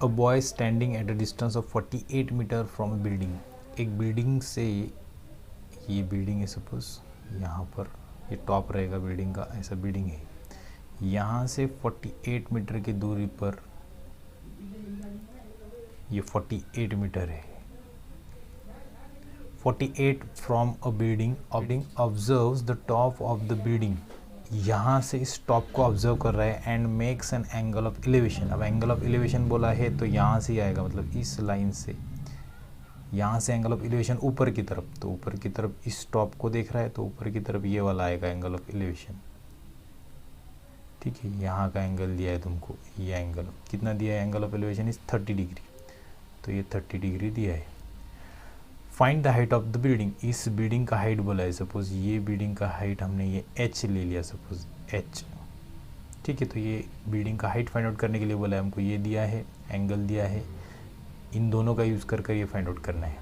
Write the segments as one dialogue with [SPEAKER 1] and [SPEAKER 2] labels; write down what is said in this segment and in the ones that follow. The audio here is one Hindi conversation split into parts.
[SPEAKER 1] A boy standing at a distance of 48 metre from a building. एक बिल्डिंग से, ये बिल्डिंग है सपोज, यहाँ पर ये टॉप रहेगा बिल्डिंग का, ऐसा बिल्डिंग है, यहाँ से 48 मीटर की दूरी पर, ये 48 मीटर है, 48 from a building observes the top of the building. यहाँ से इस टॉप को ऑब्जर्व कर रहा है and makes an angle of elevation. अब एंगल ऑफ एलिवेशन बोला है तो यहाँ से ही आएगा, मतलब इस लाइन से, यहाँ से एंगल ऑफ एलिवेशन ऊपर की तरफ, तो ऊपर की तरफ इस टॉप को देख रहा है तो ऊपर की तरफ ये वाला आएगा एंगल ऑफ एलिवेशन। ठीक है, यहाँ का एंगल दिया है तुमको, ये एंगल कितना दिया है, angle of elevation is 30 degree, तो ये 30 डिग्री दिया है। Find the height of the building. इस बिल्डिंग का हाइट बोला है, सपोज ये बिल्डिंग का हाइट हमने ये h ले लिया, सपोज h। ठीक है, तो ये बिल्डिंग का हाइट फाइंड आउट करने के लिए बोला है हमको, ये दिया है, एंगल दिया है, इन दोनों का यूज़ कर ये फाइंड आउट करना है।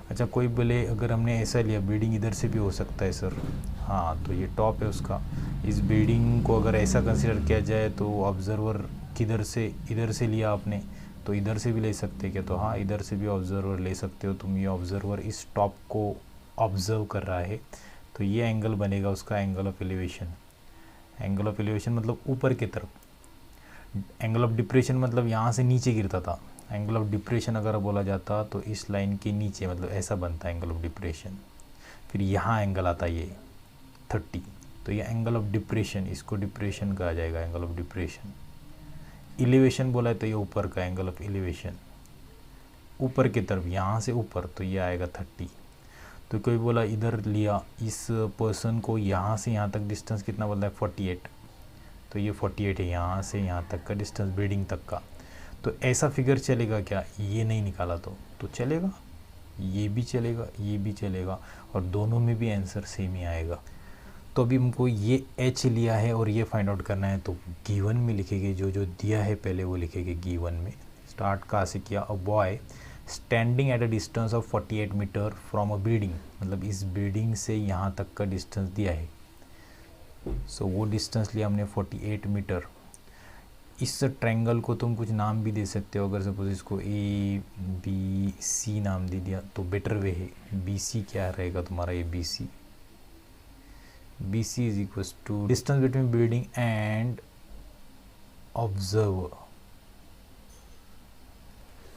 [SPEAKER 1] अच्छा, कोई बोले अगर हमने ऐसा लिया, बिल्डिंग इधर से भी हो सकता है सर, हाँ, तो ये टॉप है उसका, इस बिल्डिंग को अगर ऐसा कंसिडर किया जाए तो ऑब्जर्वर किधर से, इधर से लिया आपने तो इधर से भी ले सकते क्या, तो हाँ, इधर से भी ऑब्जर्वर ले सकते हो तुम। ये ऑब्जर्वर इस टॉप को ऑब्जर्व कर रहा है, तो ये एंगल बनेगा उसका angle of elevation. Angle of elevation मतलब ऊपर की तरफ, एंगल ऑफ डिप्रेशन मतलब यहाँ से नीचे गिरता था। एंगल ऑफ डिप्रेशन अगर बोला जाता तो इस लाइन के नीचे, मतलब ऐसा बनता है एंगल ऑफ डिप्रेशन। फिर यहाँ एंगल आता ये 30, तो ये एंगल ऑफ डिप्रेशन, इसको डिप्रेशन कहा जाएगा, एंगल ऑफ डिप्रेशन। एलिवेशन बोला है तो ये ऊपर का एंगल ऑफ एलिवेशन, ऊपर की तरफ, यहाँ से ऊपर, तो ये आएगा 30। तो कोई बोला इधर लिया, इस पर्सन को यहाँ से यहाँ तक डिस्टेंस कितना बोलता है 48, तो ये 48 है यहाँ से यहाँ तक का डिस्टेंस बिल्डिंग तक का। तो ऐसा फिगर चलेगा क्या, ये नहीं निकाला तो चलेगा, ये भी चलेगा, ये भी चलेगा, और दोनों में भी आंसर सेम ही आएगा। तो अभी हमको ये h लिया है और ये फाइंड आउट करना है, तो गिवन में लिखेंगे, जो दिया है पहले वो लिखेंगे गिवन में। स्टार्ट कहाँ से किया, a boy standing at a distance of 48 metre from a building, मतलब इस बिल्डिंग से यहाँ तक का डिस्टेंस दिया है, सो वो डिस्टेंस लिया हमने 48 मीटर। इस ट्रायंगल को तुम कुछ नाम भी दे सकते हो, अगर सपोज इसको ABC नाम दे दिया तो बेटर वे है। BC क्या रहेगा तुम्हारा, ये BC is equal to distance between building and observer,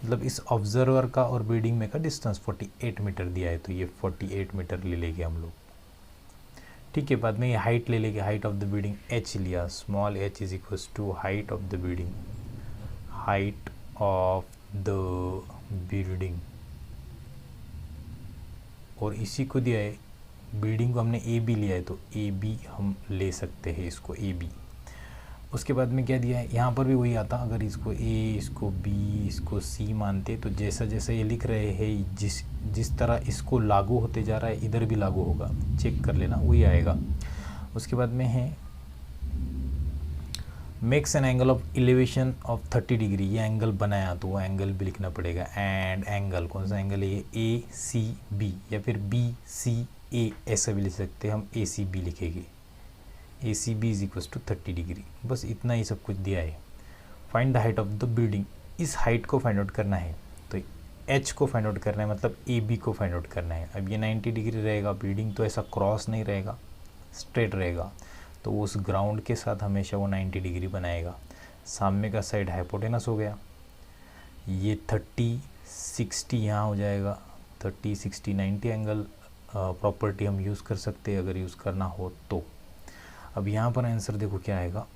[SPEAKER 1] मतलब इस ऑब्जर्वर का और बिल्डिंग में का डिस्टेंस 48 मीटर दिया है, तो ये 48 मीटर ले लेंगे हम लोग। ठीक है, बाद में ये हाइट ले लेंगे, height of the building h लिया, small h is equal to height of the building, height of the building, और इसी को दिया है, बिल्डिंग को हमने AB लिया है तो AB हम ले सकते हैं, इसको AB। उसके बाद में क्या दिया है, यहाँ पर भी वही आता, अगर इसको A, इसको B, इसको C मानते तो जैसा जैसा ये लिख रहे हैं, जिस तरह इसको लागू होते जा रहा है इधर भी लागू होगा, चेक कर लेना, वही आएगा। उसके बाद में है makes an angle of elevation of 30 degree, ये एंगल बनाया तो वो एंगल भी लिखना पड़ेगा। एंड एंगल कौन सा एंगल है, ये ACB या फिर BCA ऐसा भी लिख सकते हैं हम, ACB लिखेंगे, ACB is equal to 30 degree. बस इतना ही सब कुछ दिया है। Find the height of the building, इस हाइट को फाइंड आउट करना है, तो H को फाइंड आउट करना है, मतलब AB को फाइंड आउट करना है। अब ये 90 डिग्री रहेगा, बिल्डिंग तो ऐसा क्रॉस नहीं रहेगा, स्ट्रेट रहेगा, तो उस ग्राउंड के साथ हमेशा वो 90 डिग्री बनाएगा। सामने का साइड हाइपोटेनस हो गया, ये 30 60 यहाँ हो जाएगा, 30 60 90 एंगल प्रॉपर्टी हम यूज़ कर सकते हैं अगर यूज़ करना हो तो। अब यहाँ पर आंसर देखो क्या आएगा,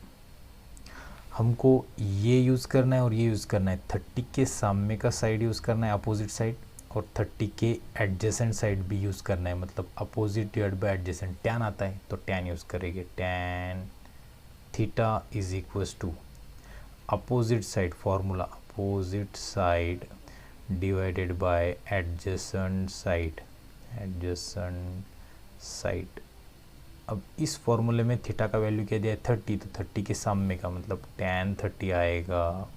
[SPEAKER 1] हमको ये यूज़ करना है और ये यूज़ करना है, 30 के सामने का साइड यूज़ करना है, अपोजिट साइड, और 30 के एडजेसेंट साइड भी यूज़ करना है, मतलब opposite divide by adjacent, tan आता है तो टैन यूज़ करेंगे। Tan theta is equal to opposite side, formula opposite side divided by adjacent side, adjacent side. अब इस फॉर्मूले में थीटा का वैल्यू क्या दिया है 30, तो 30 के सामने का मतलब tan 30 आएगा।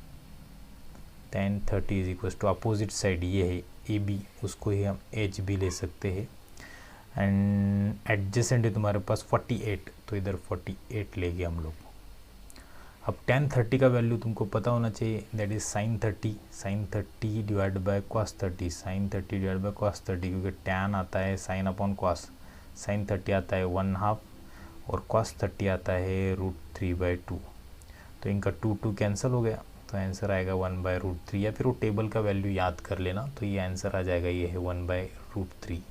[SPEAKER 1] tan 30 is equal to opposite side ये है AB, उसको ही हम HB ले सकते हैं। एंड एडजेसेंट है तुम्हारे पास 48, तो इधर 48 लेंगे हम लोग। अब tan 30 का वैल्यू तुमको पता होना चाहिए, that is sin 30 divide by cos 30, sin 30 divide by cos 30, क्योंकि tan आता है sin अपॉन cos, sin 30 आता है 1/2 और cos 30 आता है √3/2, तो इनका 2 कैंसिल हो गया, तो आंसर आएगा 1/√3, या फिर वो टेबल का वैल्यू याद कर लेना, तो ये आंसर आ जाएगा, ये है 1/√3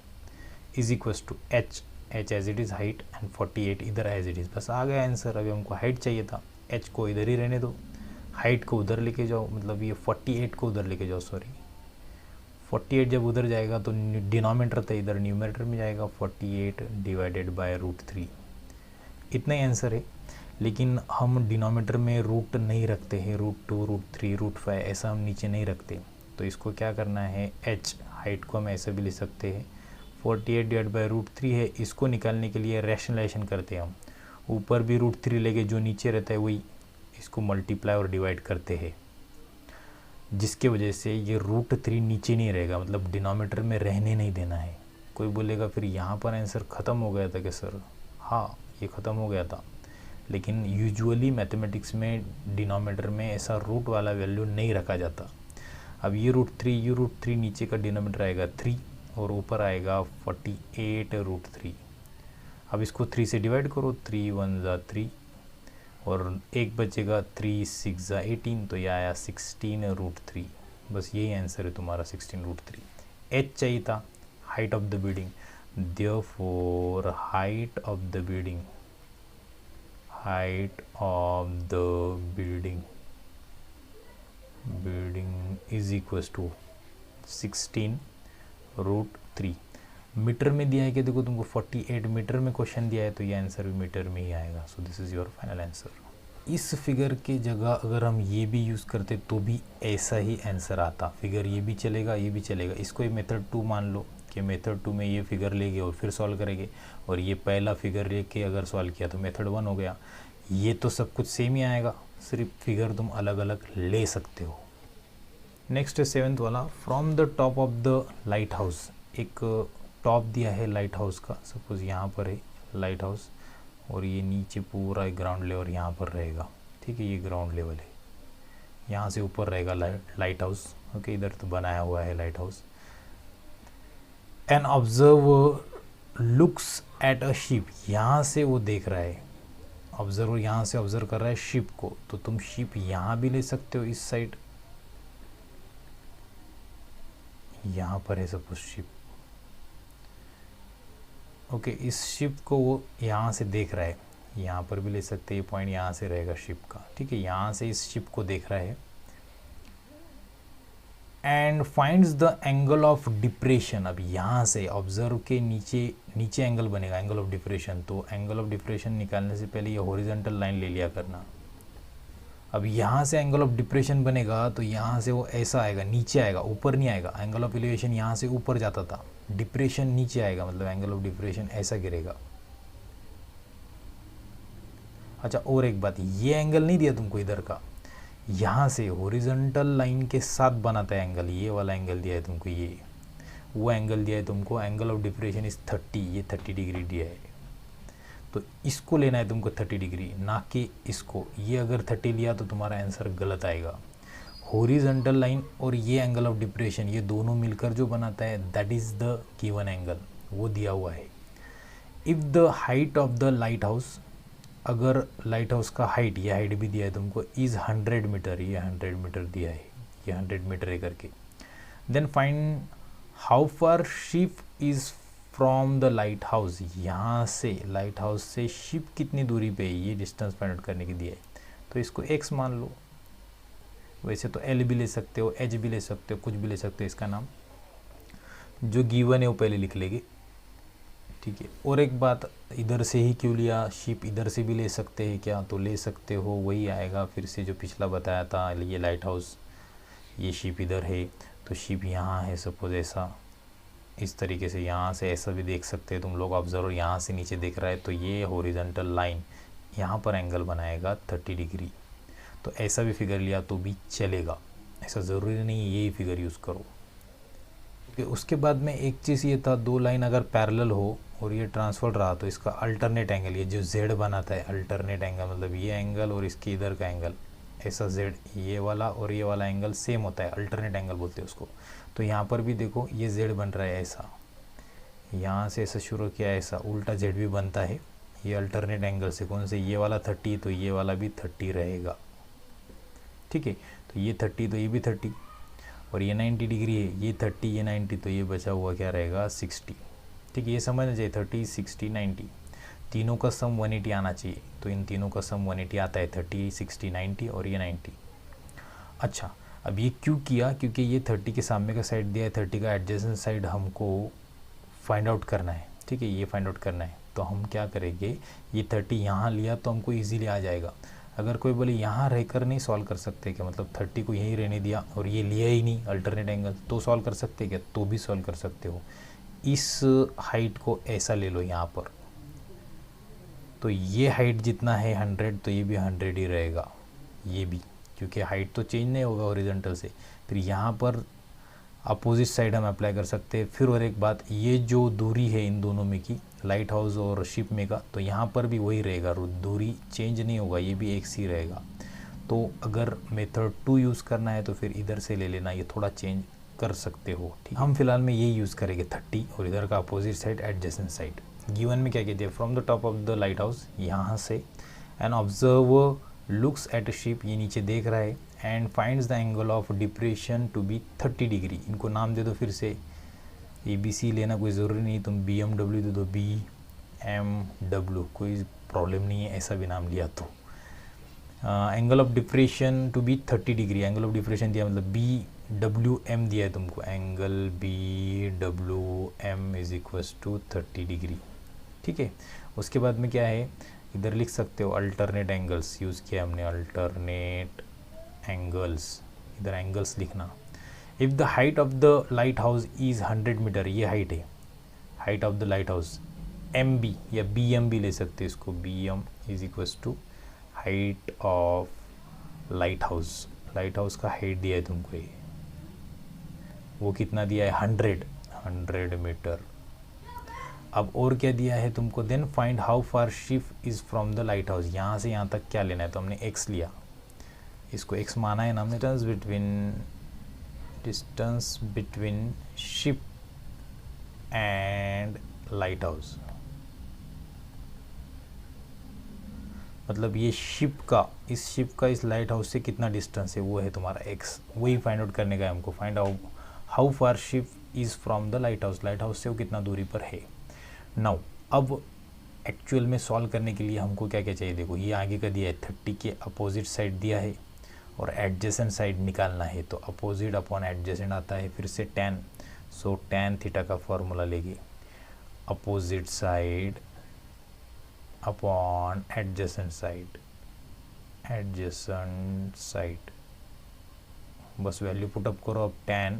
[SPEAKER 1] is equals to h as it is height and 48 इधर एज इट इज़, बस आ गया आंसर। अभी हमको हाइट चाहिए था, h को इधर ही रहने दो, हाइट को उधर लेके जाओ, मतलब ये 48 को उधर लेके जाओ, सॉरी 48 जब उधर जाएगा तो डिनोमिनेटर तो इधर न्यूमरेटर में जाएगा, 48 डिवाइडेड बाय √3, इतना ही आंसर है। लेकिन हम डिनोमिनेटर में रूट नहीं रखते हैं, √2 √3 √5 ऐसा हम नीचे नहीं रखते, तो इसको क्या करना है, h हाइट को हम ऐसे भी लिख सकते हैं, 48 डिवाइड बाय √3 है, इसको निकालने के लिए रैशनलाइजेशन करते हैं हम, ऊपर भी √3 लेके जो नीचे रहता है वही इसको मल्टीप्लाई और डिवाइड करते हैं, जिसके वजह से ये √3 नीचे नहीं रहेगा, मतलब डिनोमिनेटर में रहने नहीं देना है। कोई बोलेगा फिर यहाँ पर आंसर ख़त्म हो गया था क्या सर? हाँ, ये ख़त्म हो गया था, लेकिन यूजुअली मैथमेटिक्स में डिनोमिनेटर में ऐसा रूट वाला वैल्यू नहीं रखा जाता। अब ये √3 नीचे का डिनोमिनेटर आएगा 3 और ऊपर आएगा 48 √3। अब इसको 3 से डिवाइड करो, 3 1 ज़ा 3 और एक बचेगा, 3 6 ज़ा 18, तो ये आया 16 √3। बस यही आंसर है तुम्हारा, 16 √3। h चाहिए था, height of the building, therefore height of the building, height of the building is equals to 16 √3। Metre में दिया है कि देखो तुमको 48 मीटर में क्वेश्चन दिया है, तो ये आंसर भी मीटर में ही आएगा। So this is your final answer. इस फिगर के जगह अगर हम ये भी यूज़ करते तो भी ऐसा ही आंसर आता, फिगर ये भी चलेगा ये भी चलेगा। इसको ये मेथड 2 मान लो कि मेथड 2 में ये फिगर लेंगे और फिर सॉल्व करेंगे, और ये पहला फिगर लेके अगर सॉल्व किया तो मेथड 1 हो गया। ये तो सब कुछ सेम ही आएगा, सिर्फ फिगर तुम अलग अलग ले सकते हो। नेक्स्ट है 7th वाला, from the top of the light house. एक टॉप दिया है लाइट हाउस का, सपोज यहाँ पर है लाइट हाउस और ये नीचे पूरा ग्राउंड लेवल यहाँ पर रहेगा, ठीक है, ये ग्राउंड लेवल है, यहाँ से ऊपर रहेगा लाइट हाउस, ओके, इधर तो बनाया हुआ है light house. N observer looks at a ship, यहाँ से वो देख रहा है, ऑब्जर्वर यहाँ से ऑब्जर्व कर रहा है शिप को, तो तुम शिप यहाँ भी ले सकते हो, इस साइड यहाँ पर है सपोज शिप, ओके, इस शिप को वो यहाँ से देख रहा है, यहाँ पर भी ले सकते हैं, ये पॉइंट यहाँ से रहेगा शिप का, ठीक है, यहाँ से इस शिप को देख रहा है। And finds the angle of depression, अब यहाँ से ऑब्जर्व के नीचे एंगल बनेगा, एंगल ऑफ डिप्रेशन, तो एंगल ऑफ डिप्रेशन निकालने से पहले ये हॉरिजॉन्टल लाइन ले लिया करना। अब यहाँ से एंगल ऑफ डिप्रेशन बनेगा तो यहाँ से वो ऐसा आएगा, नीचे आएगा, ऊपर नहीं आएगा। एंगल ऑफ एलिवेशन यहाँ से ऊपर जाता था, डिप्रेशन नीचे आएगा, मतलब एंगल ऑफ डिप्रेशन ऐसा गिरेगा। अच्छा, और एक बात, ये एंगल नहीं दिया तुमको इधर का, यहाँ से हॉरिजॉन्टल लाइन के साथ बनाता है एंगल, ये वाला एंगल दिया है तुमको, ये वो एंगल दिया है तुमको, एंगल ऑफ डिप्रेशन इज 30, ये 30 डिग्री दिया है, तो इसको लेना है तुमको 30 डिग्री, ना कि इसको। ये अगर 30 लिया तो तुम्हारा आंसर गलत आएगा। हॉरिजॉन्टल लाइन और ये एंगल ऑफ डिप्रेशन, ये दोनों मिलकर जो बनाता है that is the given angle, वो दिया हुआ है। If the height of the light house, अगर लाइट हाउस का हाइट, ये हाइट भी दिया है तुमको, इज़ 100 मीटर, ये 100 मीटर दिया है, ये 100 मीटर है करके, then find how far ship is from the lighthouse, यहाँ से लाइट हाउस से शिप कितनी दूरी पे है, ये डिस्टेंस फाइंड आउट करने के दिया है, तो इसको x मान लो। वैसे तो l भी ले सकते हो, h भी ले सकते हो, कुछ भी ले सकते हो, इसका नाम जो गिवन है वो पहले लिख लेंगे, ठीक है। और एक बात, इधर से ही क्यों लिया, शिप इधर से भी ले सकते हैं क्या, तो ले सकते हो, वही आएगा फिर से जो पिछला बताया था। ये लाइट हाउस, ये शिप इधर है, तो शिप यहाँ है सपोज, ऐसा इस तरीके से, यहाँ से ऐसा भी देख सकते हैं तुम लोग, ऑब्जर्वर यहाँ से नीचे देख रहा है, तो ये हॉरिजॉन्टल लाइन यहाँ पर एंगल बनाएगा 30 डिग्री, तो ऐसा भी फिगर लिया तो भी चलेगा, ऐसा ज़रूरी नहीं यही फिगर यूज़ करो। उसके बाद में एक चीज़ ये था, दो लाइन अगर पैरेलल हो और ये ट्रांसफर रहा तो इसका अल्टरनेट एंगल, ये जो जेड बनाता है अल्टरनेट एंगल, मतलब ये एंगल और इसके इधर का एंगल, ऐसा जेड, ये वाला और ये वाला एंगल सेम होता है, अल्टरनेट एंगल बोलते हैं उसको। तो यहाँ पर भी देखो ये जेड बन रहा है ऐसा, यहाँ से ऐसा शुरू किया ऐसा, उल्टा जेड भी बनता है ये अल्टरनेट एंगल से। कौन से, ये वाला 30 तो ये वाला भी 30 रहेगा, ठीक है। तो ये 30 तो ये भी 30, और ये 90 डिग्री है, ये 30 ये 90, तो ये बचा हुआ क्या रहेगा 60, ठीक है। ये समझना चाहिए 30 60 90, तीनों का सम 180 आना चाहिए। तो इन तीनों का सम 180 आता है, 30 60 90 और ये 90। अच्छा, अब ये क्यों किया, क्योंकि ये 30 के सामने का साइड दिया है, 30 का एडजेसेंट साइड हमको फाइंड आउट करना है, ठीक है, ये फाइंड आउट करना है। तो हम क्या करेंगे, ये 30 यहाँ लिया तो हमको इजीली आ जाएगा। अगर कोई बोले यहाँ रहकर नहीं सॉल्व कर सकते क्या, मतलब 30 को यहीं रहने दिया और ये लिया ही नहीं अल्टरनेट एंगल, तो सॉल्व कर सकते क्या, तो भी सॉल्व कर सकते हो। इस हाइट को ऐसा ले लो यहाँ पर, तो ये हाइट जितना है 100, तो ये भी 100 ही रहेगा, ये भी, क्योंकि हाइट तो चेंज नहीं होगा हॉरिजॉन्टल से। फिर यहाँ पर अपोजिट साइड हम अप्लाई कर सकते हैं। फिर और एक बात, ये जो दूरी है इन दोनों में की, लाइट हाउस और शिप में का, तो यहाँ पर भी वही रहेगा, दूरी चेंज नहीं होगा, ये भी एक सी रहेगा। तो अगर मेथड 2 यूज़ करना है तो फिर इधर से ले लेना, ये थोड़ा चेंज कर सकते हो, ठीक। हम फिलहाल में ये यूज़ करेंगे 30 और इधर का opposite side adjacent side. Given में क्या कहते हैं, from the top of the lighthouse, यहाँ से an observer looks at ship, ये नीचे देख रहा है, and finds the angle of depression to be 30 degree. इनको नाम दे दो फिर से, ABC लेना कोई ज़रूरी नहीं, तुम BMW दे दो, BMW, कोई प्रॉब्लम नहीं है ऐसा भी नाम लिया तो। Angle of depression to be 30 degree, angle of depression दिया मतलब BWM दिया है तुमको, angle BWM is equals to 30 degree, ठीक है। उसके बाद में क्या है, इधर लिख सकते हो अल्टरनेट एंगल्स यूज़ किया हमने, अल्टरनेट एंगल्स, इधर एंगल्स लिखना। If the height of the lighthouse is 100 metre, ये हाइट है, height of the lighthouse, MB या BM भी ले सकते हैं इसको, BM is equals to height of lighthouse. Lighthouse का हाइट दिया है तुमको, ये वो कितना दिया है 100 मीटर। अब और क्या दिया है तुमको, then find how far ship is from the lighthouse, यहाँ से यहाँ तक क्या लेना है, तो हमने x लिया, इसको x माना है ना हमने, distance between ship and light house, मतलब ये शिप का, इस शिप का इस लाइट हाउस से कितना डिस्टेंस है, वो है तुम्हारा x, वही फाइंड आउट करने का है हमको। Find out how far ship is from the lighthouse, lighthouse से वो कितना दूरी पर है। नाउ अब एक्चुअल में सॉल्व करने के लिए हमको क्या क्या चाहिए, देखो ये आगे का दिया है, 30 के अपोजिट साइड दिया है और एडजेसेंट साइड निकालना है, तो अपोजिट अपॉन एडजेसेंट आता है, फिर से tan, सो tan थीटा का फॉर्मूला लेंगे, opposite side upon adjacent side, adjacent side, बस वैल्यू पुटअप करो। अब tan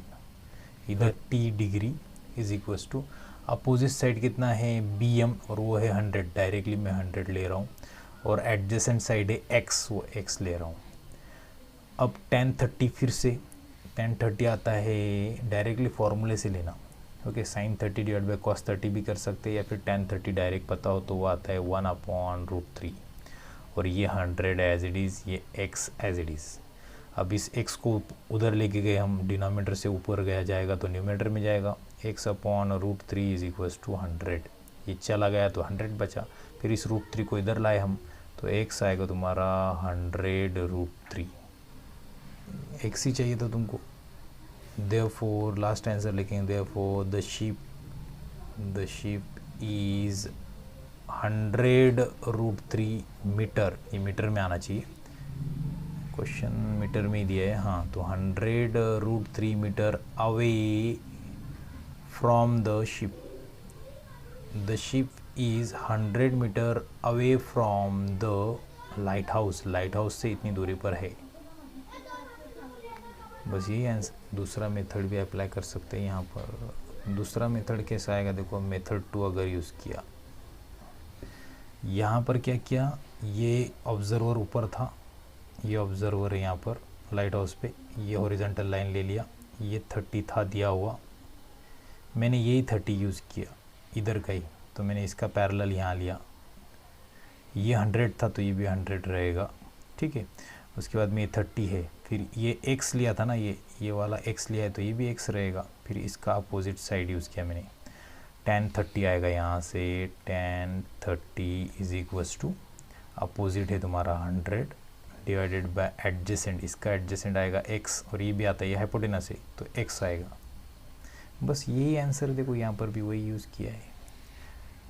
[SPEAKER 1] इधर 30 degree is equals to opposite side कितना है BM और वो है 100, डायरेक्टली मैं 100 ले रहा हूँ, और एडजेसेंट साइड है x, वो x ले रहा हूँ। अब tan 30, फिर से tan 30 आता है, डायरेक्टली फॉर्मूले से लेना, okay, sin 30 divide by cos 30 भी कर सकते हैं, या फिर tan 30 डायरेक्ट पता हो तो वो आता है 1/√3, और ये 100 एज इट इज़, ये x एज इट इज़। अब इस x को उधर लेके गए हम, डिनोमिनेटर से ऊपर गया जाएगा तो न्यूमरेटर में जाएगा, x/√3 इज इक्वल्स टू 100, ये चला गया तो 100 बचा, फिर इस √3 को इधर लाए हम, तो x आएगा तुम्हारा 100√3, x ही चाहिए था तुमको। देयरफॉर लास्ट आंसर लिखेंगे, therefore the ship is 100√3 metre, ये मीटर में आना चाहिए, क्वेश्चन मीटर में ही दिया है, हाँ, तो 100√3 metre away from the ship, the ship is 100 metre away from the lighthouse, lighthouse से इतनी दूरी पर है, बस यही आंसर। दूसरा मेथड भी अप्लाई कर सकते हैं यहाँ पर। दूसरा मेथड कैसा आएगा, देखो मेथड 2 अगर यूज़ किया, यहाँ पर क्या किया, ये ऑब्जर्वर ऊपर था, ये ऑब्जर्वर है यहाँ पर लाइट हाउस पे, ये हॉरिजॉन्टल लाइन ले लिया, ये 30 था दिया हुआ, मैंने यही 30 यूज़ किया इधर का ही, तो मैंने इसका पैरेलल यहाँ लिया, ये 100 था तो ये भी 100 रहेगा, ठीक है। उसके बाद में ये 30 है, फिर ये x लिया था ना, ये वाला x लिया है तो ये भी x रहेगा, फिर इसका अपोजिट साइड यूज़ किया मैंने, tan 30 आएगा यहाँ से, tan 30 is equals to opposite है तुम्हारा 100 डिवाइडेड बाय एडजेसेंट, इसका एडजेसेंट आएगा x और ये भी आता है, ये हाइपोटेनस है तो x आएगा। बस यही आंसर देखो, यहाँ पर भी वही यूज़ किया है,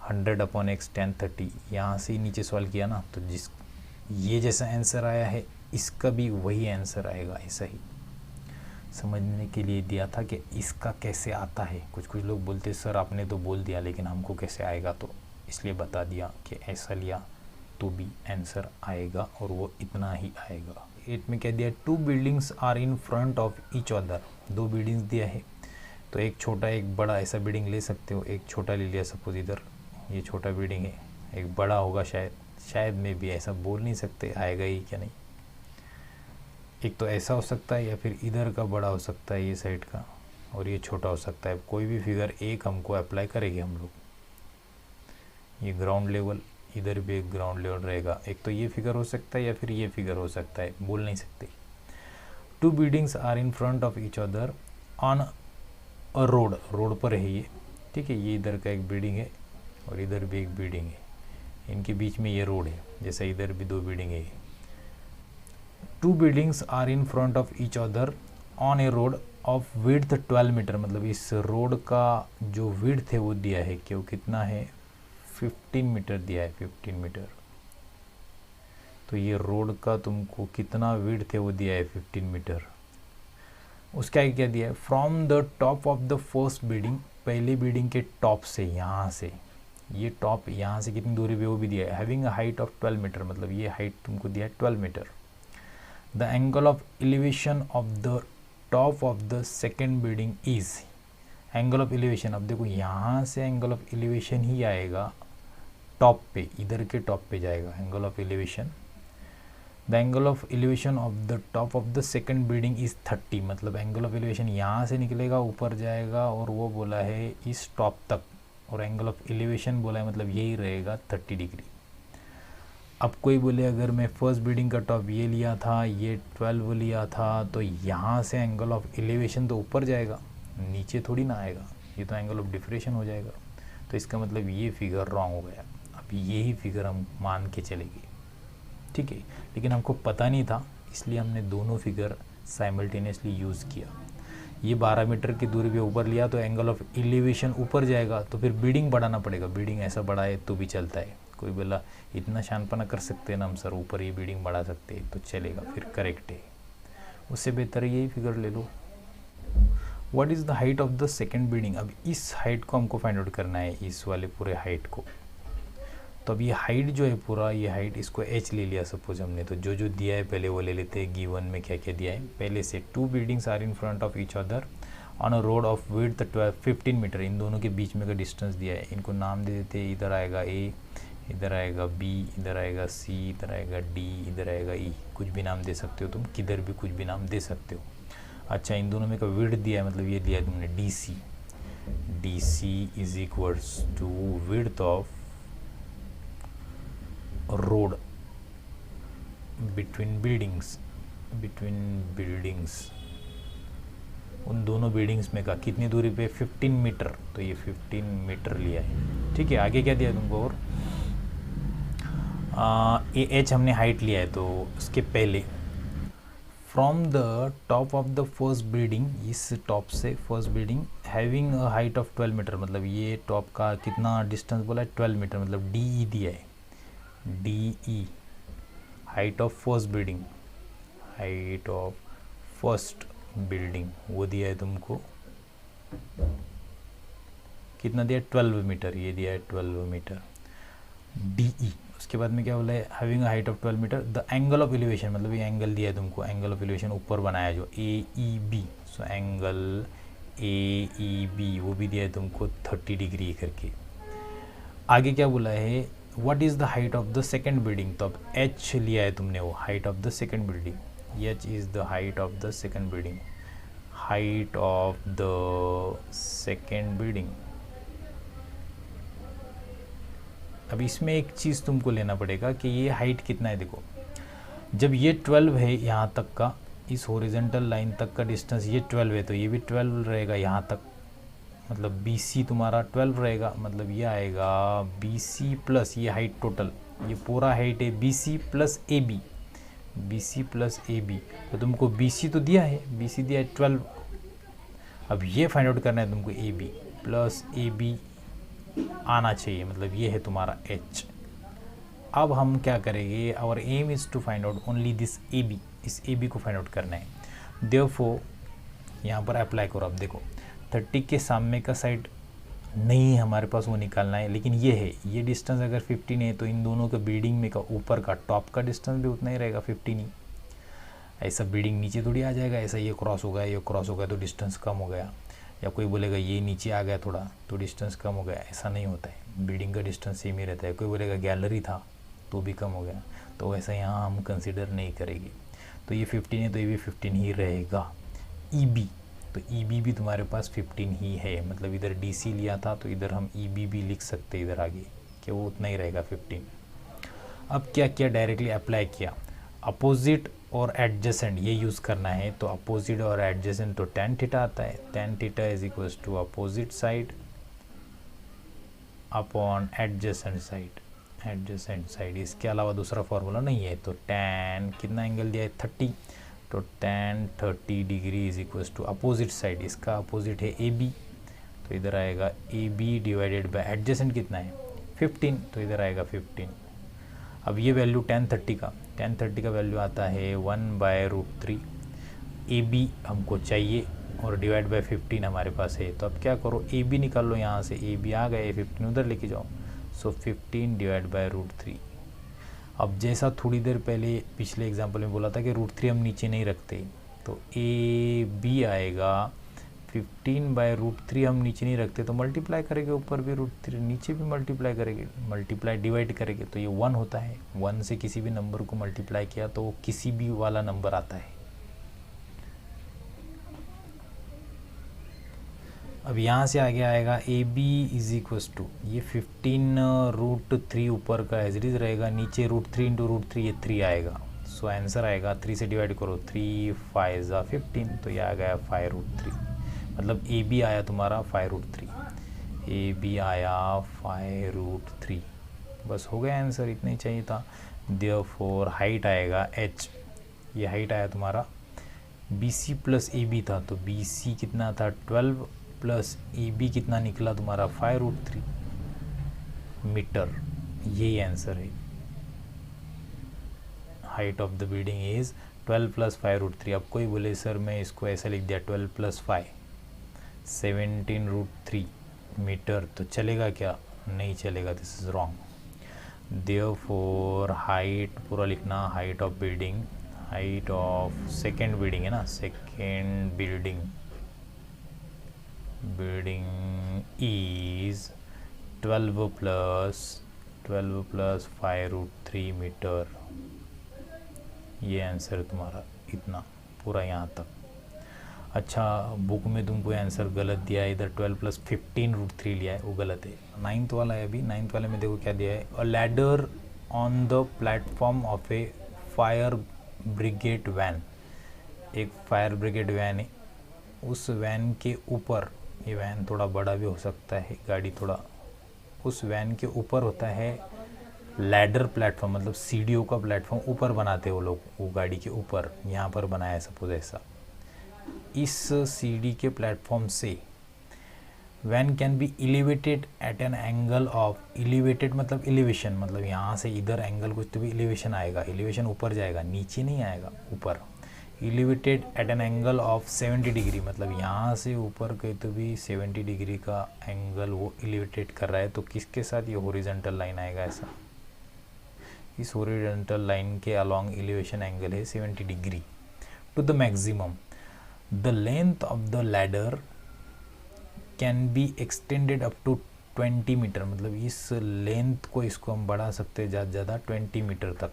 [SPEAKER 1] 100/x tan 30, यहाँ से ही नीचे सॉल्व किया ना, तो जिस ये जैसा आंसर आया है इसका भी वही आंसर आएगा, ऐसा ही समझने के लिए दिया था कि इसका कैसे आता है। कुछ कुछ लोग बोलते सर आपने तो बोल दिया लेकिन हमको कैसे आएगा, तो इसलिए बता दिया कि ऐसा लिया तो भी आंसर आएगा और वो इतना ही आएगा। 8 में क्या दिया, 2 buildings are in front of each other, 2 buildings दिया है तो एक छोटा एक बड़ा ऐसा बिल्डिंग ले सकते हो, एक छोटा ले लिया सपोज इधर, ये छोटा बिल्डिंग है, एक बड़ा होगा शायद में भी ऐसा बोल नहीं सकते आएगा ही क्या नहीं, एक तो ऐसा हो सकता है या फिर इधर का बड़ा हो सकता है ये साइड का और ये छोटा हो सकता है, कोई भी फिगर एक हमको अप्लाई करेंगे हम लोग। ये ग्राउंड लेवल, इधर भी एक ग्राउंड लेवल रहेगा, एक तो ये फिगर हो सकता है या फिर ये फिगर हो सकता है, बोल नहीं सकते। 2 buildings are in front of each other on a road, road पर है ये, ठीक है, ये इधर का एक बिल्डिंग है और इधर भी एक बिल्डिंग है, इनके बीच में ये रोड है, जैसे इधर भी 2 बिल्डिंग है। 2 buildings are in front of each other on a road of width 12 metre, मतलब इस रोड का जो विड्थ है वो दिया है कि वो कितना है, 15 मीटर दिया है, 15 मीटर। तो ये रोड का तुमको कितना विड्थ है वो दिया है 15 मीटर। उसका क्या दिया है, from the top of the first building, पहली बिल्डिंग के टॉप से, यहाँ से ये टॉप, यहाँ से कितनी दूरी पे वो भी दिया है, having a height of 12 metre, मतलब ये हाइट तुमको दिया है 12 metre. The angle of elevation of the top of the second building is, angle of elevation, अब देखो यहाँ से एंगल ऑफ एलिवेशन ही आएगा टॉप पे, इधर के टॉप पे जाएगा angle of elevation. The angle of elevation of the top of the second building is 30, मतलब एंगल ऑफ एलिवेशन यहाँ से निकलेगा ऊपर जाएगा और वो बोला है इस टॉप तक, और एंगल ऑफ एलिवेशन बोला है मतलब यही रहेगा 30 डिग्री। अब कोई बोले अगर मैं फर्स्ट बिल्डिंग का टॉप ये लिया था, ये 12 लिया था, तो यहाँ से एंगल ऑफ एलिवेशन तो ऊपर जाएगा, नीचे थोड़ी ना आएगा, ये तो एंगल ऑफ डिफरेशन हो जाएगा, तो इसका मतलब ये फिगर रॉन्ग हो गया। अब यही फिगर हम मान के चलेंगे, ठीक है, लेकिन हमको पता नहीं था इसलिए हमने दोनों फिगर साइमल्टेनियसली यूज़ किया। ये 12 मीटर की दूरी पे ऊपर लिया तो एंगल ऑफ एलिवेशन ऊपर जाएगा, तो फिर बिल्डिंग बढ़ाना पड़ेगा, बिल्डिंग ऐसा बड़ा है तो भी चलता है। कोई बोला इतना शानपना कर सकते हैं ना हम सर, ऊपर ये बिल्डिंग बढ़ा सकते हैं तो चलेगा, फिर करेक्ट है। उससे बेहतर यही फिगर ले लो। What is the height of the second building, अब इस हाइट को हमको फाइंड आउट करना है, इस वाले पूरे हाइट को। तो अब ये हाइट जो है पूरा, ये हाइट इसको h ले लिया सपोज हमने, तो जो जो दिया है पहले वो ले लेते हैं, गिवन में क्या क्या दिया है पहले से। 2 buildings are in front of each other on a road of width 15 metre, इन दोनों के बीच में का डिस्टेंस दिया है, इनको नाम दे देते हैं, इधर आएगा a, इधर आएगा b, इधर आएगा c, इधर आएगा d, इधर आएगा e, कुछ भी नाम दे सकते हो तुम, किधर भी कुछ भी नाम दे सकते हो। अच्छा, इन दोनों में का विड्थ दिया है, मतलब ये दिया है तुमने dc is equals to width of road between buildings, उन दोनों बिल्डिंग्स में का कितनी दूरी पे, 15 मीटर, तो ये 15 मीटर लिया है, ठीक है। आगे क्या दिया है तुमको, और ये h हमने हाइट लिया है, तो उसके पहले from the top of the first building, इस टॉप से first building, having a height of 12 metre, मतलब ये टॉप का कितना डिस्टेंस बोला है 12 मीटर, मतलब DE दिया है, DE height of first building, height of first building वो दिया है तुमको, कितना दिया है 12 मीटर, ये दिया है 12 मीटर DE। उसके बाद में क्या बोला है, having a height of 12 metre, the angle of elevation, मतलब ये एंगल दिया है तुमको, एंगल ऑफ एलिवेशन ऊपर बनाया जो AEB, सो एंगल AEB वो भी दिया है तुमको 30 डिग्री करके। आगे क्या बोला है, what is the height of the second building, तो अब h लिया है तुमने, वो height of the second building, h is the height of the second building, height of the second building. अब इसमें एक चीज़ तुमको लेना पड़ेगा कि ये हाइट कितना है। देखो जब ये 12 है यहाँ तक का, इस हॉरिजॉन्टल लाइन तक का डिस्टेंस ये 12 है, तो ये भी 12 रहेगा यहाँ तक, मतलब BC तुम्हारा 12 रहेगा, मतलब ये आएगा BC प्लस ये हाइट टोटल, ये पूरा हाइट है BC plus AB, BC plus AB। तो तुमको BC तो दिया है, BC दिया है 12। अब ये फाइंड आउट करना है तुमको AB प्लस AB आना चाहिए, मतलब ये है तुम्हारा H। अब हम क्या करेंगे, our aim is to find out only this AB, इस AB को फाइंड आउट करना है। देयरफॉर यहाँ पर अप्लाई करो। अब देखो 30 के सामने का साइड नहीं हमारे पास वो निकालना है, लेकिन ये है, ये डिस्टेंस अगर 15 है तो इन दोनों का बिल्डिंग में का ऊपर का टॉप का डिस्टेंस भी उतना ही रहेगा 15 ही। ऐसा बिल्डिंग नीचे थोड़ी आ जाएगा, ऐसा ये क्रॉस हो गया, ये क्रॉस हो गया तो डिस्टेंस कम हो गया, या कोई बोलेगा ये नीचे आ गया थोड़ा तो डिस्टेंस कम हो गया, ऐसा नहीं होता है। बिल्डिंग का डिस्टेंस सेम ही रहता है। कोई बोलेगा गैलरी था तो भी कम हो गया, तो ऐसा यहाँ हम कंसिडर नहीं करेंगे। तो ये 15 है तो ये भी 15 ही रहेगा। EB, तो EB भी तुम्हारे पास 15 ही है, मतलब इधर DC लिया था तो इधर हम EB भी लिख सकते हैं इधर आगे कि वो उतना ही रहेगा 15। अब क्या किया, डायरेक्टली अप्लाई किया। अपोजिट और एडजेसेंट ये यूज़ करना है, तो अपोजिट और एडजेसेंट तो tan थीटा आता है, tan theta is equals to opposite side upon adjacent side, adjacent side. इसके अलावा दूसरा फॉर्मूला नहीं है। तो tan कितना एंगल दिया है 30, तो tan 30 degree is equals to opposite side, इसका अपोजिट है AB, तो इधर आएगा AB डिवाइडेड बाय एडजेसेंट कितना है 15, तो इधर आएगा 15। अब ये वैल्यू tan 30 का वैल्यू आता है 1/√3। AB हमको चाहिए और डिवाइड बाय 15 हमारे पास है, तो अब क्या करो AB निकाल लो यहाँ से, AB आ गए, 15 उधर लेके जाओ, सो 15 डिवाइड बाय √3। अब जैसा थोड़ी देर पहले पिछले एग्जांपल में बोला था कि √3 हम नीचे नहीं रखते, तो AB आएगा 15/√3 हम नीचे नहीं रखते, तो मल्टीप्लाई करेंगे ऊपर भी √3, नीचे भी मल्टीप्लाई करेंगे, मल्टीप्लाई डिवाइड करेंगे तो ये 1 होता है। 1 से किसी भी नंबर को मल्टीप्लाई किया तो वो किसी भी वाला नंबर आता है। अब यहाँ से आगे आएगा AB इज इक्वल्स टू ये 15√3 ऊपर का एज इट इज रहेगा, नीचे √3 इंटू √3 ये 3 आएगा, सो आंसर आएगा 3 से डिवाइड करो 3 5 15, तो ये आ गया 5√3, मतलब AB आया तुम्हारा 5√3, AB आया 5√3। बस हो गया आंसर, इतना ही चाहिए था। देयरफॉर हाइट आएगा H, ये हाइट आया तुम्हारा, BC प्लस AB था तो BC कितना था 12 प्लस AB कितना निकला तुम्हारा 5√3 मीटर, यही आंसर है। Height of the building is 12 plus 5√3। अब कोई बोले सर मैं इसको ऐसा लिख दिया 12 प्लस 5 17√3 मीटर, तो चलेगा क्या? नहीं चलेगा, this is wrong. Therefore height पूरा लिखना, height of building, height of second building है ना, second building is 12 plus 5√3 metre, ये आंसर तुम्हारा इतना पूरा यहाँ तक। अच्छा बुक में तुमको आंसर गलत दिया है, इधर 12 प्लस 15√3 लिया है, वो गलत है। 9th वाला है, अभी 9th वाले में देखो क्या दिया है, a ladder on the platform of a fire brigade van. एक फायर ब्रिगेड वैन है, उस वैन के ऊपर, ये वैन थोड़ा बड़ा भी हो सकता है गाड़ी थोड़ा, उस वैन के ऊपर होता है लैडर प्लेटफॉर्म, मतलब सीढ़ियों का प्लेटफॉर्म ऊपर बनाते हैं वो लोग, वो गाड़ी के ऊपर यहाँ पर बनाया है सपोज ऐसा। इस सीढ़ी के प्लेटफॉर्म से van can be elevated at an angle of, elevated मतलब एलिवेशन, मतलब यहाँ से इधर एंगल कुछ तो भी एलिवेशन आएगा, एलिवेशन ऊपर जाएगा, नीचे नहीं आएगा, ऊपर। Elevated at an angle of 70 degree, मतलब यहाँ से ऊपर कहीं तो भी 70 डिग्री का एंगल वो एलिवेटेड कर रहा है, तो किसके साथ? ये हॉरिजॉन्टल लाइन आएगा ऐसा, इस हॉरिजॉन्टल लाइन के अलोंग एलिवेशन एंगल है 70 degree to the maximum. The length of the ladder can be extended up to 20 metre, मतलब इस लेंथ को, इसको हम बढ़ा सकते हैं ज़्यादा से ज़्यादा 20 मीटर तक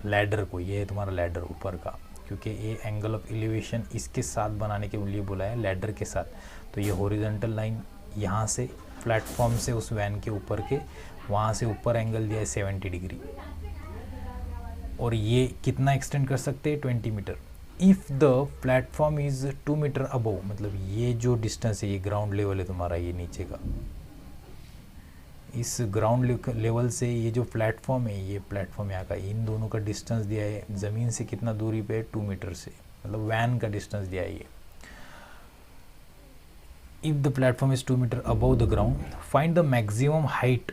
[SPEAKER 1] लैडर को। ये है तुम्हारा लैडर ऊपर का, क्योंकि ये एंगल ऑफ एलिवेशन इसके साथ बनाने के लिए बोला है, लैडर के साथ। तो ये हॉरिजॉन्टल लाइन यहाँ से प्लेटफॉर्म से उस वैन के ऊपर के वहाँ से ऊपर एंगल दिया है 70 डिग्री, और ये कितना एक्सटेंड कर सकते हैं 20 metre. If the platform is 2 metre above, मतलब ये जो डिस्टेंस है ये ग्राउंड लेवल है तुम्हारा, ये नीचे का, इस ग्राउंड लेवल से ये जो प्लेटफॉर्म है, ये प्लेटफॉर्म यहाँ का, इन दोनों का डिस्टेंस दिया है ज़मीन से कितना दूरी पे है 2 मीटर से, मतलब वैन का डिस्टेंस दिया है ये। If the platform is 2 metre above the ground, find the maximum height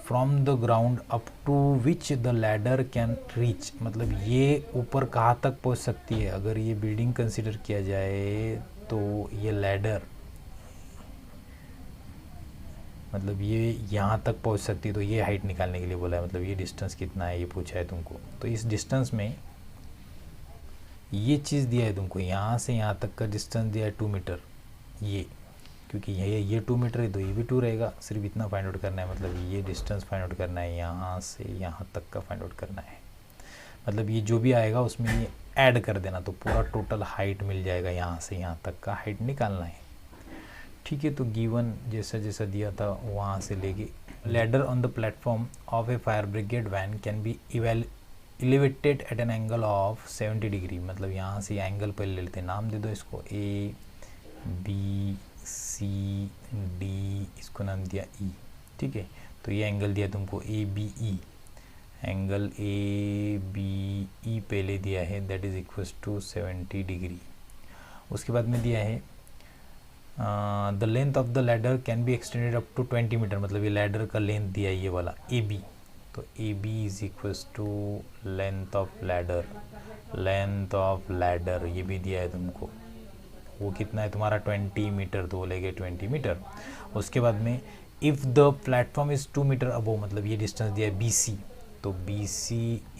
[SPEAKER 1] from the ground up to which the ladder can reach, मतलब ये ऊपर कहाँ तक पहुँच सकती है। अगर ये बिल्डिंग कंसिडर किया जाए तो ये लैडर, मतलब ये यहाँ तक पहुँच सकती है, तो ये हाइट निकालने के लिए बोला है, मतलब ये डिस्टेंस कितना है ये पूछा है तुमको। तो इस डिस्टेंस में ये चीज़ दिया है तुमको, यहाँ से यहाँ तक का डिस्टेंस दिया है 2 मीटर, ये क्योंकि ये 2 मीटर है तो ये भी 2 रहेगा, सिर्फ इतना फाइंड आउट करना है, मतलब ये डिस्टेंस फाइंड आउट करना है, यहाँ से यहाँ तक का फाइंड आउट करना है। मतलब ये जो भी आएगा उसमें ये ऐड कर देना, तो पूरा टोटल हाइट मिल जाएगा, यहाँ से यहाँ तक का हाइट निकालना है। ठीक है, तो गिवन जैसा जैसा दिया था वहाँ से लेके, ladder on the platform of a fire brigade van can be elevated at an angle of 70 degree, मतलब यहाँ से एंगल पहले ले लेते हैं, नाम दे दो इसको ABCD, इसको नाम दिया E। ठीक है, तो ये एंगल दिया तुमको ABE, एंगल ABE पहले दिया है, that is equals to 70 degree. उसके बाद में दिया है the length of the ladder can be extended up to 20 metre, मतलब ये लैडर का लेंथ दिया है ये वाला AB, तो AB is equals to length of ladder, length of ladder ये भी दिया है तुमको, वो कितना है तुम्हारा 20 मीटर, तो बोलेगे 20 मीटर। उसके बाद में if the platform is 2 metre above, मतलब ये डिस्टेंस दिया है BC, तो BC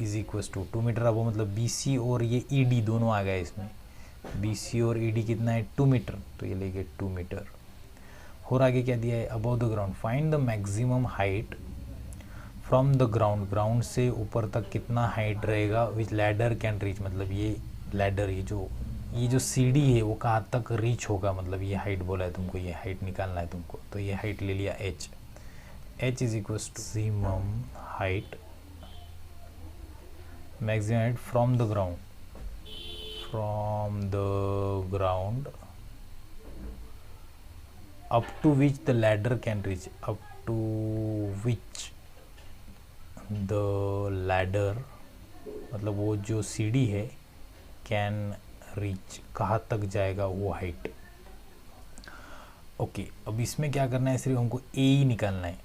[SPEAKER 1] is equals to 2 metre above, मतलब BC और ये ED दोनों आ गए इसमें, BC और ED कितना है 2 मीटर, तो ये लेंगे 2 मीटर। और आगे क्या दिया है, above the ground find the maximum height from the ground, ground से ऊपर तक कितना हाइट रहेगा विच लैडर कैन रीच, मतलब ये लैडर ये जो सीढ़ी है वो कहाँ तक रीच होगा, मतलब ये हाइट बोला है तुमको, ये हाइट निकालना है तुमको, तो ये हाइट ले लिया H is equals to maximum height from the ground up to which the ladder can reach, up to which the ladder, मतलब वो जो सीढ़ी है कैन रीच, कहाँ तक जाएगा वो हाइट। ओके, अब इसमें क्या करना है, सिर्फ हमको AE निकालना है।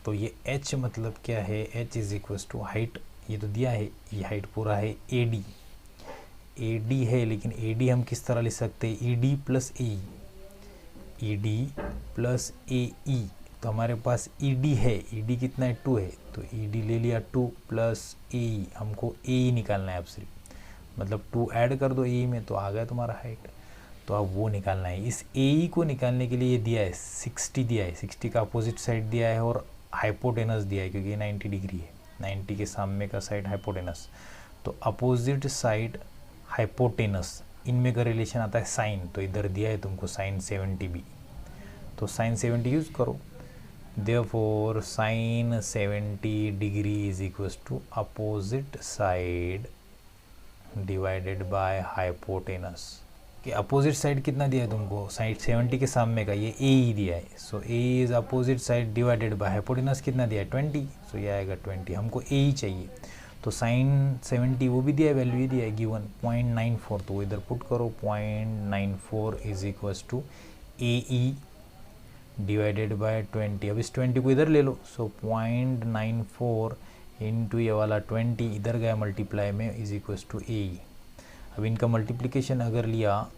[SPEAKER 1] तो ये H मतलब क्या है, H is equals to height, ये तो दिया है, ये हाइट पूरा है AD है, लेकिन AD हम किस तरह लिख सकते हैं, ED plus AE, ED plus AE, तो हमारे पास ED है, ED कितना है 2 है, तो ED ले लिया 2 प्लस AE, हमको AE निकालना है अब सिर्फ, मतलब 2 ऐड कर दो AE में तो आ गया तुम्हारा हाइट, तो अब वो निकालना है। इस AE को निकालने के लिए ये दिया है 60 दिया है, 60 का अपोजिट साइड दिया है और हाइपोटेनस दिया है, क्योंकि ये 90 डिग्री है, 90 के सामने का साइड हाइपोटेनस, तो अपोजिट साइड हाइपोटेनस, इनमें का रिलेशन आता है साइन, तो इधर दिया है तुमको साइन 70 भी, तो साइन 70 यूज करो, therefore sine 70 degree is equals to opposite side divided by hypotenuse. कि अपोजिट साइड कितना दिया है तुमको, साइड 70 के सामने का ये AE दिया है, सो AE is opposite side divided by hypotenuse कितना दिया है 20, सो ये आएगा 20, हमको AE चाहिए, तो साइन 70 वो भी दिया है, वैल्यू ही दिया है गिवन 0.94, तो इधर पुट करो 0.94 is equals to AE divided by 20, अब इस 20 को इधर ले लो, सो 0.94 इंटू ये वाला 20 इधर गया मल्टीप्लाई में इज इक्वल्स टू AE। अब इनका मल्टीप्लिकेशन अगर लिया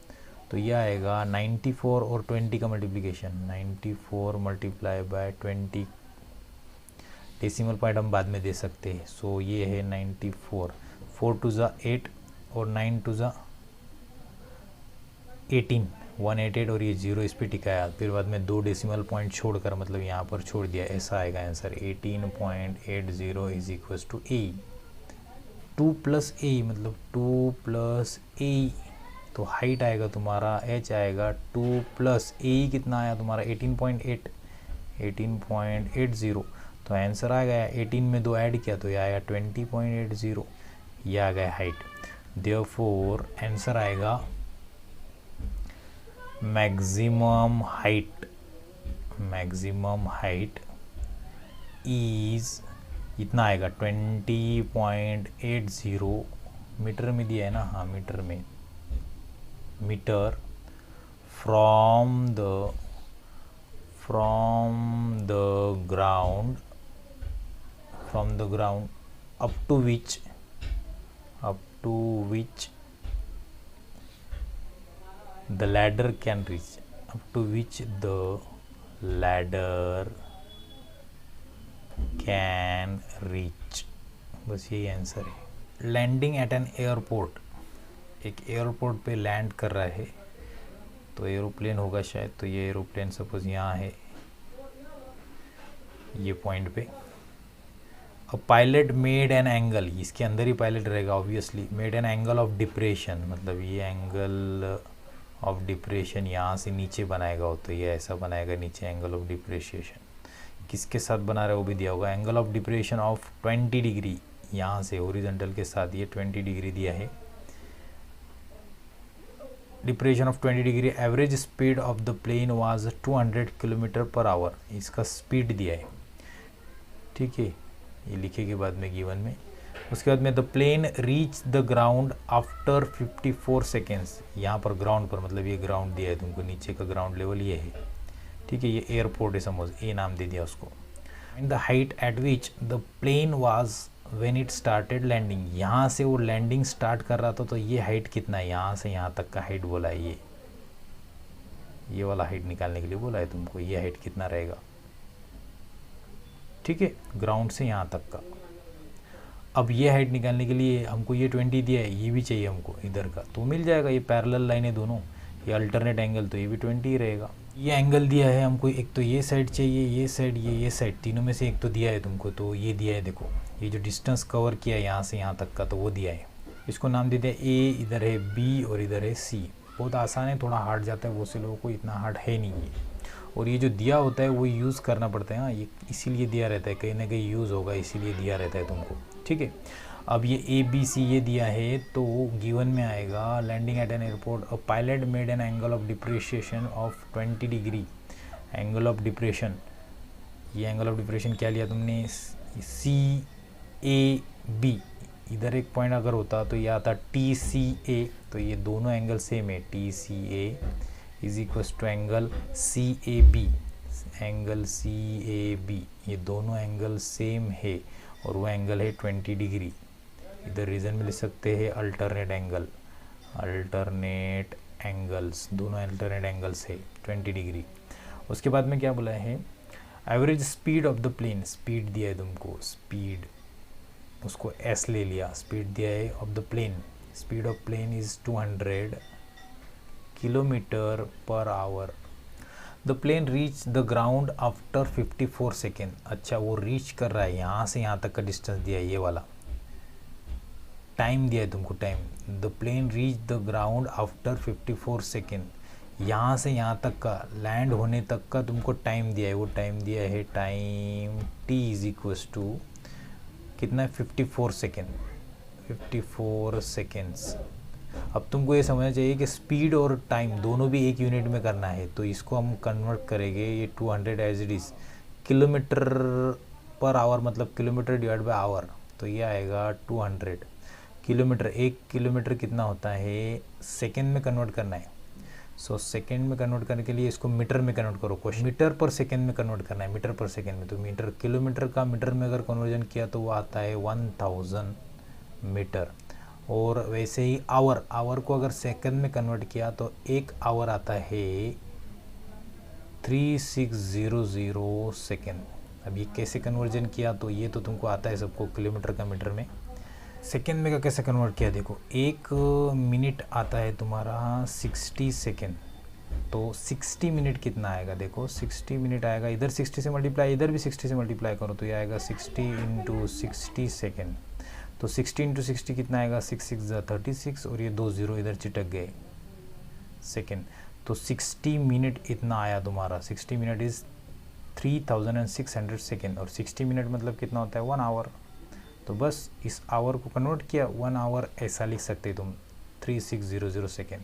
[SPEAKER 1] तो ये आएगा 94 और 20 का multiplication, 94 multiply by 20, decimal point हम बाद में दे सकते हैं, सो ये है 94, 4 टू ज़ा 8 और 9 टू ज़ा 18, 188 और ये 0 इस पर टिकाया, फिर बाद में 2 डेसिमल पॉइंट छोड़कर, मतलब यहाँ पर छोड़ दिया, ऐसा आएगा answer 18.80 is equals to AE। 2 plus A मतलब 2 प्लस ए, तो हाइट आएगा तुम्हारा h आएगा 2 प्लस ए कितना आया तुम्हारा 18.80, तो आंसर आ गया 18 में 2 ऐड किया तो ये आएगा 20.80, ये आ गया हाइट। देयरफॉर आंसर आएगा मैक्सिमम हाइट इज इतना आएगा 20.80 मीटर में दिया है ना, हाँ मीटर में, metre from the ground up to which the ladder can reach, बस यही आंसर है। लैंडिंग एट एन एयरपोर्ट, एक एयरपोर्ट पे लैंड कर रहा है, तो एरोप्लेन होगा शायद, तो ये एरोप्लेन सपोज यहाँ है ये पॉइंट पे। अ पायलट मेड एन एंगल, इसके अंदर ही पायलट रहेगा obviously, made an angle of depression, मतलब ये एंगल ऑफ डिप्रेशन यहाँ से नीचे बनाएगा हो, तो ये ऐसा बनाएगा नीचे एंगल ऑफ डिप्रेशिएशन। किसके साथ बना रहा है वो भी दिया होगा, angle of depression of 20 degree, यहाँ से हॉरिजॉन्टल के साथ ये 20 डिग्री दिया है, depression of 20 degree. Average speed of the plane was 200 kilometre per hour, इसका स्पीड दिया है, ठीक है, ये लिखेंगे बाद में गिवन में। उसके बाद में the plane reach the ground after 54 seconds, यहाँ पर ग्राउंड पर मतलब ये ग्राउंड दिया है तुमको, नीचे का ग्राउंड लेवल ये है, ठीक है, ये एयरपोर्ट है सपोज, ए नाम दे दिया उसको। And the height at which the plane was when it started landing, यहाँ से वो लैंडिंग स्टार्ट कर रहा था, तो ये हाइट कितना है, यहाँ से यहाँ तक का हाइट बोला है, ये वाला हाइट निकालने के लिए बोला है तुमको, ये हाइट कितना रहेगा, ठीक है, ग्राउंड से यहाँ तक का। अब ये हाइट निकालने के लिए हमको ये 20 दिया है, ये भी चाहिए हमको इधर का, तो मिल जाएगा, ये पैरेलल लाइन है दोनों, ये अल्टरनेट एंगल, तो ये भी 20 ही रहेगा। ये एंगल दिया है हमको, एक तो ये साइड चाहिए, ये साइड, ये साइड, तीनों में से एक तो दिया है तुमको, तो ये दिया है, देखो ये जो डिस्टेंस कवर किया है यहाँ से यहाँ तक का, तो वो दिया है, इसको नाम दे दिया ए, इधर है बी और इधर है सी। बहुत आसान है, थोड़ा हार्ड जाता है, बहुत से लोगों को इतना हार्ड है नहीं ये, और ये जो दिया होता है वो यूज़ करना पड़ता है, हाँ ये इसीलिए दिया रहता है, कहीं ना कहीं यूज़ होगा इसीलिए दिया रहता है तुमको, ठीक है। अब ये ए बी सी ये दिया है, तो गिवन में आएगा landing at an airport, a pilot made an angle of depreciation of 20 degree, angle of depression, ये एंगल ऑफ डिप्रेशन क्या लिया तुमने, सी ए बी, इधर एक पॉइंट अगर होता तो ये आता टी सी ए, तो ये दोनों एंगल सेम है, T C A is equal to angle C A B, angle C A B, ये दोनों एंगल सेम है, और वो एंगल है 20 डिग्री। इधर रीजन में लिख सकते हैं अल्टरनेट एंगल, अल्टरनेट एंगल्स, दोनों अल्टरनेट एंगल्स है 20 डिग्री। उसके बाद में क्या बोला है, average speed of the plane, speed दिया है तुमको, स्पीड उसको एस ले लिया, स्पीड दिया है of the plane, speed of plane is 200 kilometre per hour. The plane reach the ground after 54 second, अच्छा वो रीच कर रहा है, यहाँ से यहाँ तक का डिस्टेंस दिया है, ये वाला टाइम दिया है तुमको, time, the plane reach the ground after 54 second, यहाँ से यहाँ तक का लैंड होने तक का तुमको टाइम दिया है, वो टाइम दिया है, time T is equals to कितना है 54 सेकेंड, 54 सेकेंड्स। अब तुमको ये समझना चाहिए कि स्पीड और टाइम दोनों भी एक यूनिट में करना है, तो इसको हम कन्वर्ट करेंगे, ये 200 as it is kilometre per hour, मतलब किलोमीटर डिवाइड बाय आवर, तो ये आएगा 200 किलोमीटर। 1 किलोमीटर कितना होता है, सेकेंड में कन्वर्ट करना है, सो सेकेंड में कन्वर्ट करने के लिए इसको मीटर में कन्वर्ट करो, क्वेश्चन मीटर पर सेकेंड में कन्वर्ट करना है, मीटर पर सेकेंड में, तो मीटर, किलोमीटर का मीटर में अगर कन्वर्जन किया तो वो आता है 1000 मीटर। और वैसे ही आवर, आवर को अगर सेकंड में कन्वर्ट किया तो 1 आवर आता है 3600 सेकेंड। अब ये कैसे कन्वर्जन किया, तो ये तो तुमको आता है सबको, किलोमीटर का मीटर में, सेकेंड में का कैसे कन्वर्ट किया, देखो 1 मिनट आता है तुम्हारा 60 सेकेंड, तो 60 मिनट कितना आएगा, देखो 60 मिनट आएगा, इधर 60 से मल्टीप्लाई, इधर भी 60 से मल्टीप्लाई करो, तो ये आएगा 60 × 60 सेकेंड, तो 60 इंटू 60 कितना आएगा, 6 6 ज़ा 36 और ये 2 ज़ीरो इधर चिटक गए सेकेंड। तो 60 मिनट इतना आया तुम्हारा, 60 मिनट इज़ 3600 सेकेंड, और 60 मिनट मतलब कितना होता है 1 आवर। तो बस इस आवर को कन्वर्ट किया 1 आवर, ऐसा लिख सकते तुम 3600 सेकेंड।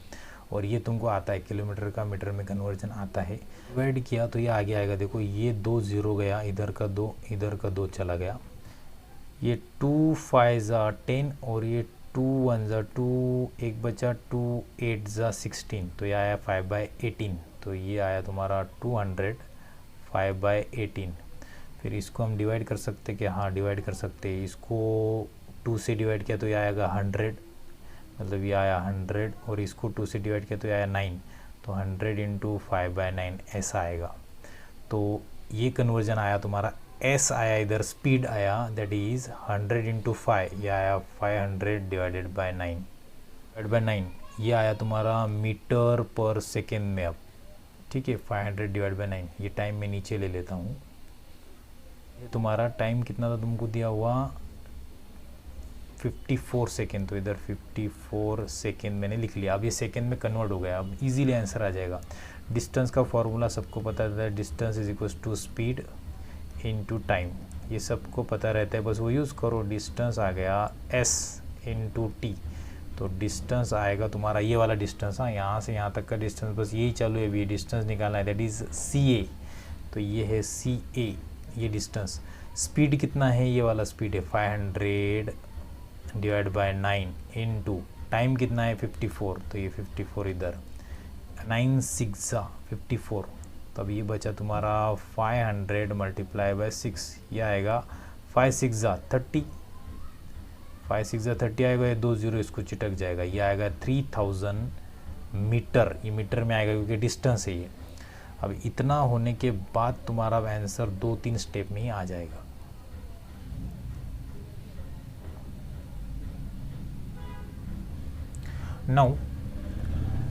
[SPEAKER 1] और ये तुमको आता है किलोमीटर का मीटर में कन्वर्जन आता है। डिवाइड किया तो ये आगे आएगा, देखो ये 2 ज़ीरो गया, इधर का 2 इधर का 2 चला गया, ये 2 5 ज़ा 10 और ये 2 1 ज़ा 2, एक बचा 2 8 ज़ा 16, तो ये आया 5/18। तो ये आया तुम्हारा 200 5/18। फिर इसको हम डिवाइड कर सकते कि हाँ डिवाइड कर सकते हैं, इसको 2 से डिवाइड किया तो ये आएगा 100, मतलब ये आया 100, और इसको 2 से डिवाइड किया तो ये आया 9, तो 100 इंटू 5/9 ऐसा आएगा। तो ये कन्वर्जन आया तुम्हारा, एस आया इधर, स्पीड आया, दैट इज़ 100 इंटू 5, ये आया 500 डिवाइडेड बाय 9, ये आया तुम्हारा मीटर पर सेकेंड में। अब ठीक है, 500 डिवाइड बाय 9, ये टाइम मैं नीचे ले लेता हूँ। ये तुम्हारा टाइम कितना था तुमको दिया हुआ 54 सेकेंड, तो इधर 54 सेकेंड मैंने लिख लिया। अब ये सेकेंड में कन्वर्ट हो गया, अब इजीली आंसर आ जाएगा। डिस्टेंस का फॉर्मूला सबको पता रहता है, distance is equal to speed into time, ये सबको पता रहता है, बस वो यूज़ करो। डिस्टेंस आ गया s इंटू टी, तो डिस्टेंस आएगा तुम्हारा ये वाला डिस्टेंस, हाँ यहाँ से यहाँ तक का डिस्टेंस, बस यही चालू है अभी, डिस्टेंस निकालना है, दैट इज़ CA। तो ये है CA, ये डिस्टेंस। स्पीड कितना है, ये वाला स्पीड है 500 डिवाइड बाय 9 इंटू टाइम कितना है 54, तो ये 54 इधर, 9 6 ज़ा 54, तब ये बचा तुम्हारा 500 मल्टीप्लाई बाय 6, ये आएगा 5 6 ज़ा 30, 5 6 ज़ा 30 आएगा, ये 2 ज़ीरो इसको चिटक जाएगा, ये आएगा 3000 मीटर, ये मीटर में आएगा क्योंकि डिस्टेंस है ये। अब इतना होने के बाद तुम्हारा आंसर 2-3 स्टेप में ही आ जाएगा। नाउ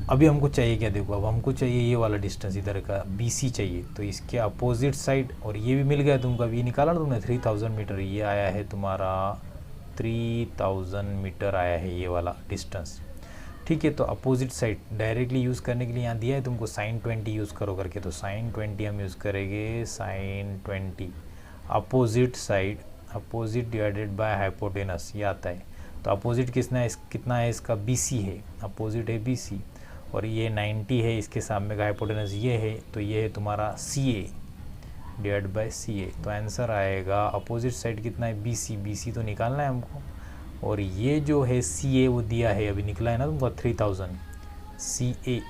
[SPEAKER 1] अभी हमको चाहिए क्या, देखो अब हमको चाहिए ये वाला डिस्टेंस इधर का BC चाहिए, तो इसके अपोजिट साइड, और ये भी मिल गया तुमको, अभी निकाला ना तुमने 3000 मीटर, ये आया है तुम्हारा 3000 मीटर आया है ये वाला डिस्टेंस। ठीक है, तो अपोजिट साइड डायरेक्टली यूज़ करने के लिए यहाँ दिया है तुमको sin 20 यूज़ करो करके, तो sin 20 हम यूज़ करेंगे, sin 20 opposite side, opposite divided by hypotenuse, ये आता है। तो अपोजिट कितना है इसका, BC है, अपोजिट है BC, और ये 90 है, इसके सामने का हाइपोटेनस ये है, तो ये है तुम्हारा CA डिवाइड बाय CA। तो आंसर आएगा अपोजिट साइड कितना है BC तो निकालना है हमको, और ये जो है CA वो दिया है, अभी निकला है ना तुमको 3000, CA,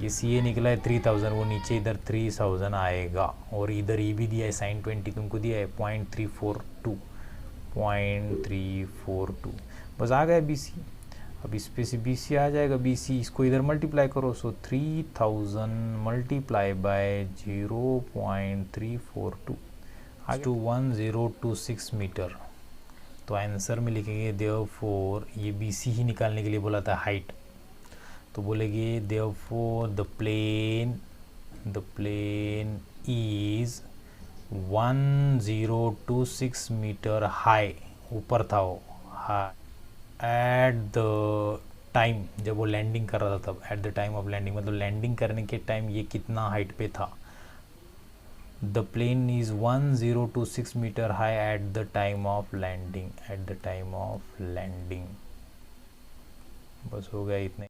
[SPEAKER 1] ये CA निकला है 3000, वो नीचे इधर 3000 आएगा, और इधर ये भी दिया है sin 20 तुमको दिया है 0.342, बस आ गया BC। अब इस पे से BC आ जाएगा, BC इसको इधर मल्टीप्लाई करो, सो 3000 मल्टीप्लाई बाय 0.342 टू 1026 मीटर। तो आंसर में लिखेंगे देयरफॉर, ये BC ही निकालने के लिए बोला था हाइट, तो बोलेंगे therefore the plane is 1026 metre high, ऊपर था वो हाई, एट द टाइम, जब वो लैंडिंग कर रहा था तब, at the time of landing मतलब लैंडिंग करने के टाइम ये कितना हाइट पे था। The plane is 1026 metre high at the time of landing, बस हो गया इतने।